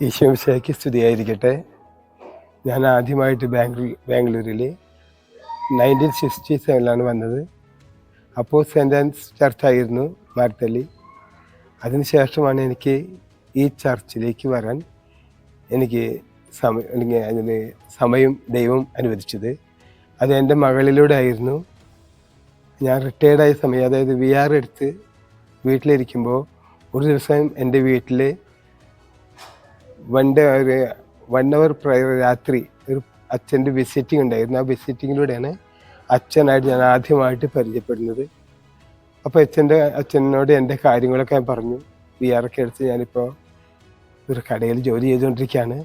ഈശോമിശിഹായ്ക്ക് സ്തുതിയായിരിക്കട്ടെ. ഞാൻ ആദ്യമായിട്ട് ബാംഗ്ലൂരിൽ 1967 വന്നത്. അപ്പോൾ സെൻറ് ആൻസ് ചർച്ചായിരുന്നു മാർത്തല്ലി. അതിനുശേഷമാണ് എനിക്ക് ഈ ചർച്ചിലേക്ക് വരാൻ എനിക്ക് അതിന് സമയം ദൈവം അനുവദിച്ചത്. അത് എൻ്റെ മകളിലൂടെ ആയിരുന്നു. ഞാൻ റിട്ടയർഡായ സമയം, അതായത് VR എടുത്ത് വീട്ടിലിരിക്കുമ്പോൾ ഒരു ദിവസം എൻ്റെ വീട്ടിൽ ഒരു 1 hour പ്രയർ രാത്രി ഒരു അച്ഛൻ്റെ വിസിറ്റിംഗ് ഉണ്ടായിരുന്നു. ആ വിസിറ്റിങ്ങിലൂടെയാണ് അച്ഛനായിട്ട് ഞാൻ ആദ്യമായിട്ട് പരിചയപ്പെടുന്നത്. അപ്പോൾ അച്ഛനോട് എൻ്റെ കാര്യങ്ങളൊക്കെ ഞാൻ പറഞ്ഞു. VR ഒക്കെ എടുത്ത് ഞാനിപ്പോൾ ഒരു കടയിൽ ജോലി ചെയ്തുകൊണ്ടിരിക്കുകയാണ്.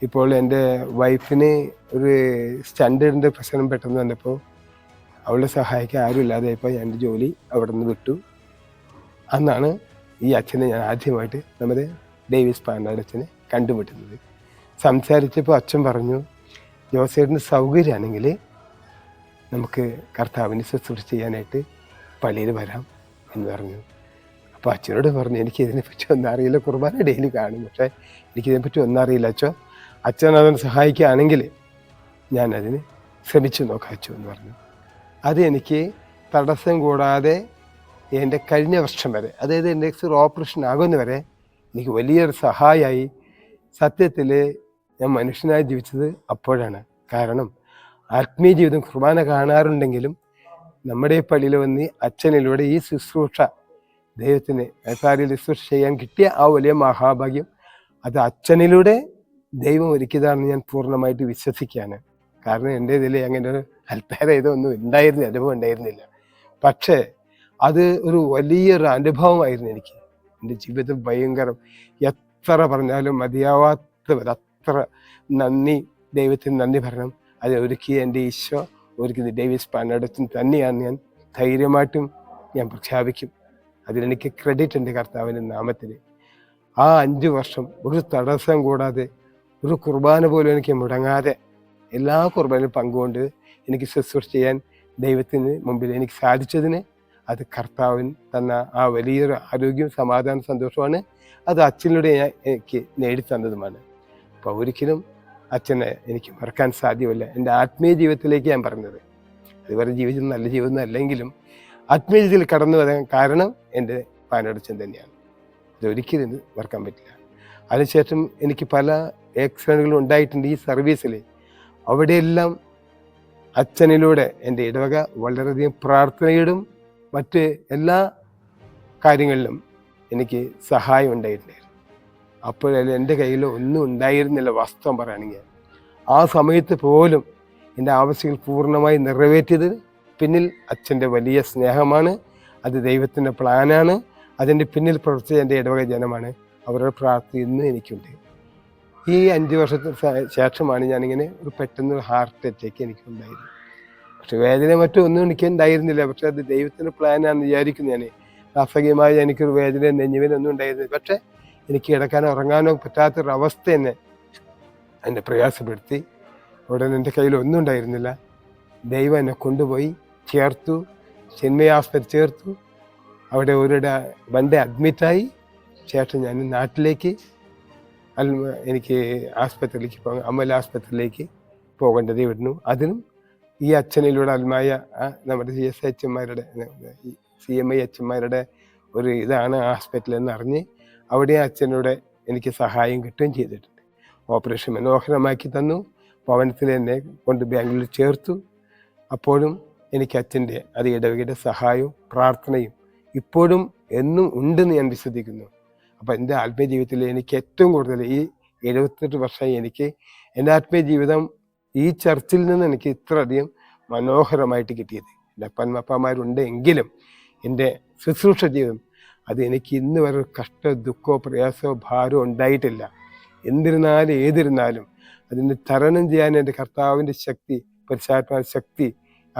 ഇപ്പോൾ എൻ്റെ വൈഫിന് ഒരു സ്റ്റാൻഡേർഡിൻ്റെ പ്രശ്നം പെട്ടെന്ന് വന്നപ്പോൾ അവളെ സഹായിക്കാൻ ആരും ഇല്ലാതെ ഇപ്പോൾ എൻ്റെ ജോലി അവിടെ നിന്ന് വിട്ടു. അന്നാണ് ഈ അച്ഛനെ ഞാൻ ആദ്യമായിട്ട് നമ്മുടെ ഡേവിസ് പാനാട് അച്ഛനെ കണ്ടുമുട്ടുന്നത്. സംസാരിച്ചപ്പോൾ അച്ഛൻ പറഞ്ഞു, ജോസേട്ടന് സൗകര്യമാണെങ്കിൽ നമുക്ക് കർത്താവിനെ ശുശ്രൂഷ ചെയ്യാനായിട്ട് പള്ളിയിൽ വരാം എന്ന് പറഞ്ഞു. അപ്പോൾ അച്ഛനോട് പറഞ്ഞു, എനിക്ക് ഇതിനെപ്പറ്റി ഒന്നും അറിയില്ല, കുർബാന ഡെയിലി കാണും, പക്ഷേ എനിക്കിതിനെപ്പറ്റി ഒന്നും അറിയില്ല അച്ഛൻ. അച്ഛൻ അതിനെ സഹായിക്കുകയാണെങ്കിൽ ഞാനതിന് ശ്രമിച്ചു നോക്കാം അച്ഛൻ എന്ന് പറഞ്ഞു. അത് എനിക്ക് തടസ്സം കൂടാതെ എൻ്റെ കഴിഞ്ഞ വർഷം വരെ, അതായത് എൻ്റെ ഓപ്പറേഷൻ ആകുന്നവരെ എനിക്ക് വലിയൊരു സഹായമായി. സത്യത്തിൽ ഞാൻ മനുഷ്യനായി ജീവിച്ചത് അപ്പോഴാണ്. കാരണം ആത്മീയ ജീവിതം കുർബാന കാണാറുണ്ടെങ്കിലും നമ്മുടെ പള്ളിയിൽ വന്ന് അച്ഛനിലൂടെ ഈ ശുശ്രൂഷ, ദൈവത്തിന് കാര്യത്തിൽ ശുശ്രൂഷ ചെയ്യാൻ കിട്ടിയ ആ വലിയ മഹാഭാഗ്യം അത് അച്ഛനിലൂടെ ദൈവം ഒരുക്കിയതാണെന്ന് ഞാൻ പൂർണ്ണമായിട്ട് വിശ്വസിക്കുകയാണ്. കാരണം എൻ്റെ ഇതിൽ അങ്ങനെ ഒരു അല്പേര ഇതൊന്നും അനുഭവം ഉണ്ടായിരുന്നില്ല. പക്ഷേ അത് ഒരു വലിയൊരു അനുഭവമായിരുന്നു എനിക്ക്. എൻ്റെ ജീവിതം ഭയങ്കരം, എത്ര പറഞ്ഞാലും മതിയാവാത്ത അത്ര നന്ദി, ദൈവത്തിന് നന്ദി പറയണം. അത് ഒരുക്കിയ എൻ്റെ ഈശോ ഒരുക്കിയത് ഡേവിസ് പാനാടത്തിന് തന്നെയാണ് ഞാൻ ധൈര്യമായിട്ടും ഞാൻ പ്രഖ്യാപിക്കും. അതിലെനിക്ക് ക്രെഡിറ്റ് ഉണ്ട് കർത്താവിൻ്റെ നാമത്തിൽ. ആ 5 വർഷം ഒരു തടസ്സം കൂടാതെ, ഒരു കുർബാന പോലും എനിക്ക് മുടങ്ങാതെ എല്ലാ കുർബാനയിലും പങ്കുകൊണ്ട് എനിക്ക് ശുശ്രൂഷ ചെയ്യാൻ ദൈവത്തിന് മുമ്പിൽ എനിക്ക് സാധിച്ചതിന് അത് കർത്താവിന് തന്ന ആ വലിയൊരു ആരോഗ്യവും സമാധാനം സന്തോഷമാണ്. അത് അച്ഛനിലൂടെ എനിക്ക് നേടിത്തന്നതുമാണ്. അപ്പോൾ ഒരിക്കലും അച്ഛനെ എനിക്ക് മറക്കാൻ സാധ്യമല്ല. എൻ്റെ ആത്മീയ ജീവിതത്തിലേക്ക് ഞാൻ പറഞ്ഞത്, അതുവരെ ജീവിതം നല്ല ജീവിതം അല്ലെങ്കിലും ആത്മീയ ജീവിതത്തിൽ കടന്നു വരാൻ കാരണം എൻ്റെ പാനാടച്ഛൻ തന്നെയാണ്. അതൊരിക്കലും മറക്കാൻ പറ്റില്ല. അതിനുശേഷം എനിക്ക് പല ആക്സിഡൻറ്റുകളും ഉണ്ടായിട്ടുണ്ട് ഈ സർവീസിൽ. അവിടെയെല്ലാം അച്ഛനിലൂടെ എൻ്റെ ഇടവക വളരെയധികം പ്രാർത്ഥനയോടും മറ്റ് എല്ലാ കാര്യങ്ങളിലും എനിക്ക് സഹായം ഉണ്ടായിട്ടുണ്ടായിരുന്നു. അപ്പോഴല്ല എൻ്റെ കയ്യിൽ ഒന്നും ഉണ്ടായിരുന്നില്ല, വാസ്തവം പറയുകയാണെങ്കിൽ. ആ സമയത്ത് പോലും എൻ്റെ ആവശ്യങ്ങൾ പൂർണ്ണമായി നിറവേറ്റിയത് പിന്നിൽ അച്ഛൻ്റെ വലിയ സ്നേഹമാണ്. അത് ദൈവത്തിൻ്റെ പ്ലാനാണ്. അതിൻ്റെ പിന്നിൽ പ്രവർത്തിച്ച എൻ്റെ ഇടവക ജനമാണ്. അവരുടെ പ്രാർത്ഥന ഇന്നും എനിക്കുണ്ട്. ഈ 5 വർഷത്തിന് ശേഷമാണ് ഞാനിങ്ങനെ ഒരു പെട്ടെന്ന് ഹാർട്ട് അറ്റാക്ക് എനിക്കുണ്ടായിരുന്നു. പക്ഷെ വേദന മറ്റും ഒന്നും എനിക്ക് ഉണ്ടായിരുന്നില്ല. പക്ഷെ അത് ദൈവത്തിൻ്റെ പ്ലാനാണെന്ന് വിചാരിക്കുന്നു. ഞാൻ അസഹ്യമായി എനിക്കൊരു വേദന, നെഞ്ഞുവേദനൊന്നും ഉണ്ടായിരുന്നില്ല. പക്ഷെ എനിക്ക് കിടക്കാനോ ഉറങ്ങാനോ പറ്റാത്തൊരവസ്ഥ എന്നെ പ്രയാസപ്പെടുത്തി. ഉടനെ എൻ്റെ കയ്യിൽ ഒന്നും ഉണ്ടായിരുന്നില്ല. ദൈവം എന്നെ കൊണ്ടുപോയി ചേർത്തു, ചിന്മയ ആസ്പത്രി ചേർത്തു. അവിടെ വണ്ടി അഡ്മിറ്റായി. ശേഷം ഞാൻ നാട്ടിലേക്ക് എനിക്ക് ആസ്പത്രിയിലേക്ക് അമല ആസ്പത്രിയിലേക്ക് പോകേണ്ടത് വിടുന്നു. അതിനും ഈ അച്ഛനിലൂടെ അൽമായ നമ്മുടെ CMI അച്ഛന്മാരുടെ ഒരു ഇതാണ് ഹോസ്പിറ്റലെന്ന് അറിഞ്ഞ് അവിടെ അച്ഛനോട് എനിക്ക് സഹായം കിട്ടുകയും ചെയ്തിട്ടുണ്ട്. ഓപ്പറേഷൻ മനോഹരമാക്കി തന്നു. ഭവനത്തിൽ എന്നെ കൊണ്ട് ബാംഗ്ലൂരിൽ ചേർത്തു. അപ്പോഴും എനിക്ക് അച്ഛൻ്റെ അത് ഇടവകയുടെ സഹായവും പ്രാർത്ഥനയും ഇപ്പോഴും എന്നും ഉണ്ടെന്ന് ഞാൻ വിശ്വസിക്കുന്നു. അപ്പോൾ എൻ്റെ ആത്മീയ ജീവിതത്തിൽ എനിക്ക് ഏറ്റവും കൂടുതൽ ഈ 78 വർഷമായി എനിക്ക് എൻ്റെ ആത്മീയ ജീവിതം ഈ ചർച്ചിൽ നിന്ന് എനിക്ക് ഇത്രയധികം മനോഹരമായിട്ട് കിട്ടിയത്. എൻ്റെ അപ്പന്മാരുണ്ട് എങ്കിലും എൻ്റെ ശുശ്രൂഷ ജീവിതം അത് എനിക്ക് ഇന്ന് വരെ കഷ്ട, ദുഃഖമോ പ്രയാസമോ ഭാരമോ ഉണ്ടായിട്ടില്ല. ഏതിരുന്നാലും അതിന് തരണം ചെയ്യാൻ എൻ്റെ കർത്താവിൻ്റെ ശക്തി, പരിശുദ്ധാത്മാവിന്റെ ശക്തി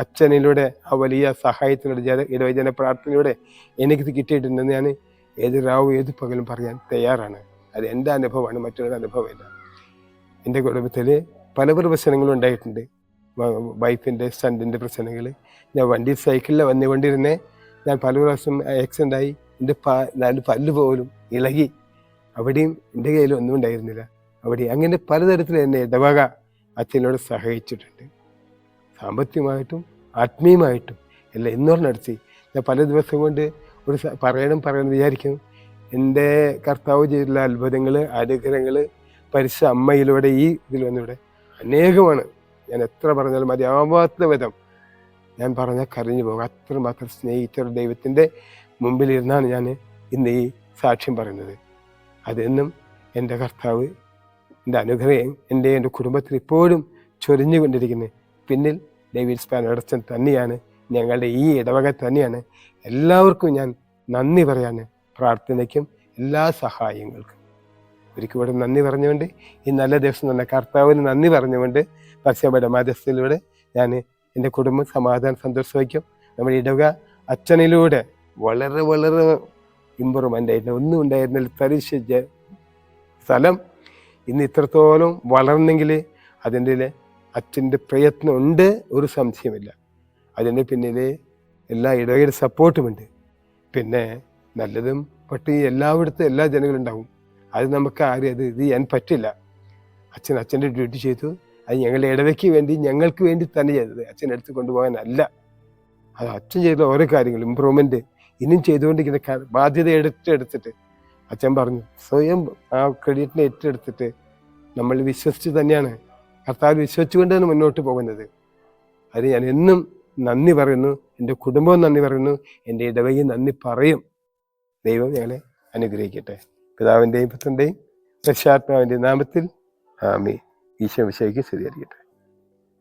അച്ഛനിലൂടെ ആ വലിയ സഹായത്തിലൂടെ ഇടവജന പ്രാർത്ഥനയിലൂടെ എനിക്ക് കിട്ടിയിട്ടുണ്ടെന്ന് ഞാൻ ഏത് രാവും ഏത് പകലും പറയാൻ തയ്യാറാണ്. അത് എൻ്റെ അനുഭവമാണ്, മറ്റൊരു അനുഭവമില്ല. എൻ്റെ കുടുംബത്തിൽ പല പ്രശ്നങ്ങളും ഉണ്ടായിട്ടുണ്ട്. വൈഫിൻ്റെ സ്റ്റണ്ടിൻ്റെ പ്രശ്നങ്ങൾ. ഞാൻ സൈക്കിളിൽ വന്നുകൊണ്ടിരുന്നേ ഞാൻ പല പ്രാവശ്യം ആക്സിഡൻ്റായി. എൻ്റെ 4 പല്ല് പോലും ഇളകി. അവിടെയും എൻ്റെ കയ്യിൽ ഒന്നും ഉണ്ടായിരുന്നില്ല. അവിടെ അങ്ങനെ പലതരത്തിൽ എന്നെ ഇടവക അച്ഛനോട് സഹായിച്ചിട്ടുണ്ട്. സാമ്പത്തികമായിട്ടും ആത്മീയമായിട്ടും എല്ലാം എന്നോട് നടത്തി. ഞാൻ പല ദിവസം കൊണ്ട് പറയണം വിചാരിക്കും. എൻ്റെ കർത്താവ് ചെയ്തിട്ടുള്ള അത്ഭുതങ്ങൾ, അനുഗ്രഹങ്ങൾ പരിശുദ്ധ അമ്മയിലൂടെ ഈ ഇതിൽ വന്നിവിടെ അനേകമാണ്. ഞാൻ എത്ര പറഞ്ഞാലും മതിയാവാത്ത വിധം ഞാൻ പറഞ്ഞാൽ കരഞ്ഞു പോകും. അത്രമാത്രം സ്നേഹിച്ചൊരു ദൈവത്തിൻ്റെ മുമ്പിലിരുന്നാണ് ഞാൻ ഇന്ന് ഈ സാക്ഷ്യം പറയുന്നത്. അതെന്നും എൻ്റെ കർത്താവ്, എൻ്റെ അനുഗ്രഹം എൻ്റെ കുടുംബത്തിൽ ഇപ്പോഴും ചൊരിഞ്ഞുകൊണ്ടിരിക്കുന്നത് പിന്നിൽ ഡേവിഡ് സ്പാനോടച്ചൻ തന്നെയാണ്, ഞങ്ങളുടെ ഈ ഇടവക തന്നെയാണ്. എല്ലാവർക്കും ഞാൻ നന്ദി പറയാൻ, പ്രാർത്ഥനയ്ക്കും എല്ലാ സഹായങ്ങൾക്കും ഒരിക്കൽ കൂടെ നന്ദി പറഞ്ഞുകൊണ്ട് ഈ നല്ല ദിവസം തന്നെ കർത്താവിന് നന്ദി പറഞ്ഞുകൊണ്ട് പരസ്യയുടെ മധ്യസ്ഥയിലൂടെ ഞാൻ എൻ്റെ കുടുംബം സമാധാനം സന്തോഷമായിരിക്കും. നമ്മുടെ ഇടവക അച്ഛനിലൂടെ വളരെ വളരെ ഇമ്പ്രൂവ്മെൻ്റ് ആയിരുന്നു. ഒന്നും ഉണ്ടായിരുന്നില്ല. തരിശ സ്ഥലം ഇന്ന് ഇത്രത്തോളം വളർന്നെങ്കിൽ അതിൻ്റെ അച്ഛൻ്റെ പ്രയത്നം ഉണ്ട്, ഒരു സംശയമില്ല. അതിൻ്റെ പിന്നിൽ എല്ലാ ഇടവകയുടെ സപ്പോർട്ടുമുണ്ട്. പിന്നെ നല്ലതും പട്ടി എല്ലായിടത്തും എല്ലാ ജനങ്ങളുണ്ടാവും. അത് നമുക്ക് ആരും ഇത് ചെയ്യാൻ പറ്റില്ല. അച്ഛൻ്റെ ഡ്യൂട്ടി ചെയ്തു. അത് ഞങ്ങളുടെ ഇടവയ്ക്ക് വേണ്ടി, ഞങ്ങൾക്ക് വേണ്ടി തന്നെ ചെയ്തത്. അച്ഛൻ എടുത്ത് കൊണ്ടുപോകാനല്ല. അത് അച്ഛൻ ചെയ്ത ഓരോ കാര്യങ്ങളും ഇമ്പ്രൂവ്മെൻറ്റ് ഇനിയും ചെയ്തുകൊണ്ടിരിക്കുന്ന ബാധ്യത എടുത്തിട്ട് അച്ഛൻ പറഞ്ഞു, സ്വയം ആ ക്രെഡിറ്റിനെ ഏറ്റെടുത്തിട്ട് നമ്മൾ വിശ്വസിച്ച് തന്നെയാണ്, കർത്താവ് വിശ്വസിച്ചുകൊണ്ടാണ് മുന്നോട്ട് പോകുന്നത്. അത് ഞാൻ എന്നും നന്ദി പറയുന്നു. എൻ്റെ കുടുംബവും നന്ദി പറയുന്നു. എൻ്റെ ഇടവകയും നന്ദി പറയും. ദൈവം ഞങ്ങളെ അനുഗ്രഹിക്കട്ടെ. പിതാവിൻ്റെയും പുത്രൻ്റെയും പരിശുദ്ധാത്മാവിൻ്റെയും നാമത്തിൽ ആമേൻ. ഈശോ മിശിഹായ്ക്ക് സ്തുതിയായിരിക്കട്ടെ.